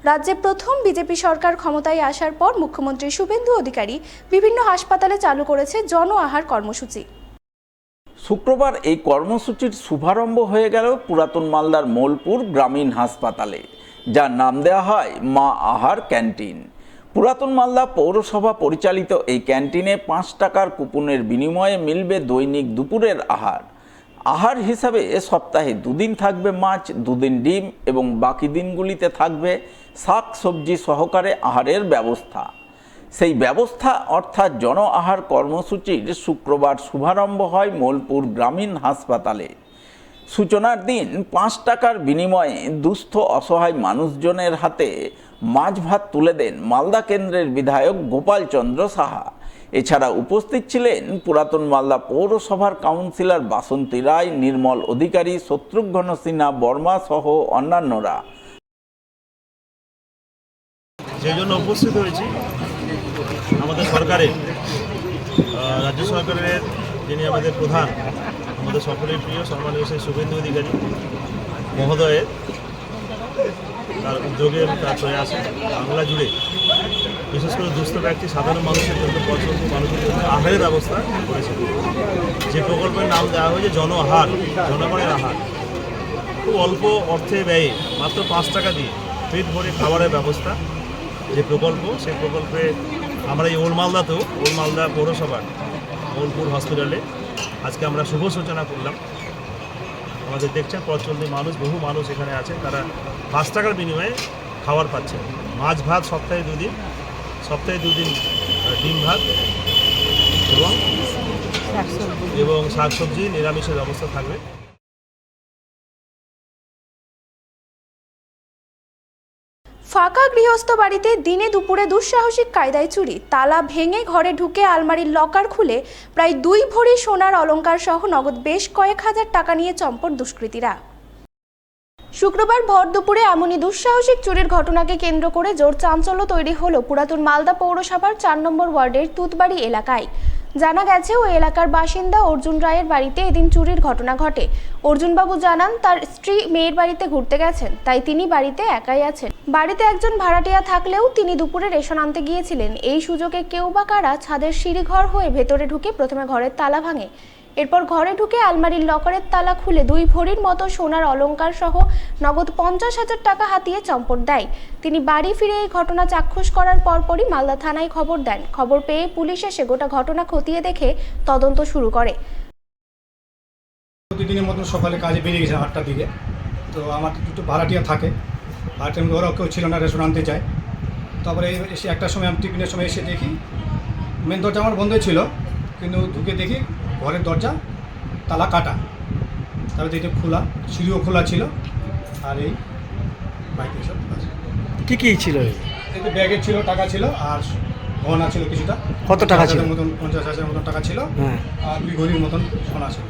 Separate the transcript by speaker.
Speaker 1: রাজ্যে প্রথম বিজেপি সরকার ক্ষমতায় আসার পর মুখ্যমন্ত্রী শুভেন্দু অধিকারী বিভিন্ন হাসপাতালে চালু করেছে জন আহার কর্মসূচি।
Speaker 2: শুক্রবার এই কর্মসূচির শুভারম্ভ হয়ে গেল পুরাতন মালদার মোলপুর গ্রামীণ হাসপাতালে, যার নাম দেওয়া হয় মা আহার ক্যান্টিন। পুরাতন মালদা পৌরসভা পরিচালিত এই ক্যান্টিনে 5 টাকার কুপনের বিনিময়ে মিলবে দৈনিক দুপুরের আহার হিসাবে সপ্তাহে 2 দিন থাকবে মাছ, 2 দিন ডিম এবং বাকি দিনগুলিতে থাকবে শাক সবজি সহকারে আহারের ব্যবস্থা। সেই ব্যবস্থা অর্থাৎ জন আহার কর্মসূচির শুক্রবার শুভারম্ভ হয় মোলপুর গ্রামীণ হাসপাতালে। সূচনার দিন 5 টাকার বিনিময়ে দুস্থ অসহায় মানুষজনের হাতে মাছ ভাত তুলে দেন মালদা কেন্দ্রের বিধায়ক গোপাল চন্দ্র সাহা। এছাড়া উপস্থিত ছিলেন পুরাতন মালদা পৌরসভার কাউন্সিলর বাসন্তী রায়, নির্মল অধিকারী, শত্রুঘ্ন সিনহা বর্মা সহ অন্যান্যরা।
Speaker 3: যে জন্য উপস্থিত হয়েছি আমাদের সরকারের, রাজ্য সরকারের যিনি আমাদের প্রধান, আমাদের সকলের প্রিয় সম্মানীয় শ্রী শুভেন্দু অধিকারী মহোদয়ের তার উদ্যোগে এবং তার প্রয়াসে বাংলা জুড়ে বিশেষ করে দুস্থ ব্যক্তি সাধারণ মানুষের জন্য, পর্যটক মানুষের জন্য আহারের ব্যবস্থা করেছে। যে প্রকল্পের নাম দেওয়া হয়েছে জন আহার, জনগণের আহার। খুব অল্প অর্থে ব্যয়ে মাত্র 5 টাকা দিয়ে পেট ভরে খাবারের ব্যবস্থা যে প্রকল্প, সেই প্রকল্পে আমরা এই ওল্ড মালদা পৌরসভার মোলপুর হসপিটালে আজকে আমরা শুভ সূচনা করলাম। আমাদের দেখছেন প্রচলিত মানুষ, বহু মানুষ এখানে আছেন, তারা 5 টাকার বিনিময়ে খাবার পাচ্ছেন। মাছ ভাত সপ্তাহে 2 দিন ডিম ভাত এবং শাকসবজি নিরামিষের ব্যবস্থা থাকবে।
Speaker 1: ফাঁকা গৃহস্থ বাড়িতে দিনে দুপুরে দুঃসাহসিক কায়দায় চুরি, তালা ভেঙে ঘরে ঢুকে আলমারির লকার খুলে প্রায় 2 ভরি সোনার অলংকার সহ নগদ বেশ কয়েক হাজার টাকা নিয়ে চম্পট দুষ্কৃতীরা। শুক্রবার ভর দুপুরে এমনই দুঃসাহসিক চুরির ঘটনাকে কেন্দ্র করে জোর চাঞ্চল্য তৈরি হলো পুরাতন মালদা পৌরসভার 4 নম্বর ওয়ার্ডের তুতবাড়ি এলাকায়। জানা গেছে ওই এলাকার বাসিন্দা অর্জুন রায়ের বাড়িতে এদিন চুরির ঘটনা ঘটে। অর্জুনবাবু জানান তার স্ত্রী মেয়ের বাড়িতে ঘুরতে গেছেন, তাই তিনি বাড়িতে একাই আছেন। বাড়িতে একজন ভাড়াটিয়া থাকলেও তিনি দুপুরে রেশন আনতে গিয়েছিলেন। এই সুযোগে কেউ বা কারা ছাদের সিঁড়িঘর হয়ে ভেতরে ঢুকে প্রথমে ঘরের তালা ভাঙে, এরপর ঘরে ঢুকে আলমারির লকারের তালা খুলে 2 ভরির মতো সোনার অলংকার সহ নগদ 50,000 টাকা হাতিয়ে চম্পট দেয়। তিনি বাড়ি ফিরে এই ঘটনা চাক্ষুষ করার পরপরই মালদা থানায় খবর দেন। খবর পেয়ে পুলিশ এসে গোটা ঘটনা খতিয়ে দেখে তদন্ত শুরু করে।
Speaker 4: প্রতিদিনের মতো সকালে কাজে বেরিয়ে গেছে 8টার দিকে। তো আমার দুটো ভাড়াটিয়া থাকে, ভাড়াটিয়া ওরাও কেউ ছিল না, রেশন আনতে যায়। তারপরে এসে একটার সময় আমি টিফিনের সময় এসে দেখি মেন দরজা আমার বন্ধই ছিল, কিন্তু ঢুকে দেখি ঘরের দরজা তালা কাটা। তারপরে দেখি খোলা, সিঁড়িও খোলা ছিল। আর এই বাইকে সব
Speaker 5: কী কী ছিল?
Speaker 4: এতে ব্যাগে ছিল, টাকা ছিল আর গহনা ছিল কিছুটা।
Speaker 5: কত টাকা ছিল?
Speaker 4: 50,000 মতন টাকা ছিল। আর 2 ভরির মতন সোনা ছিল।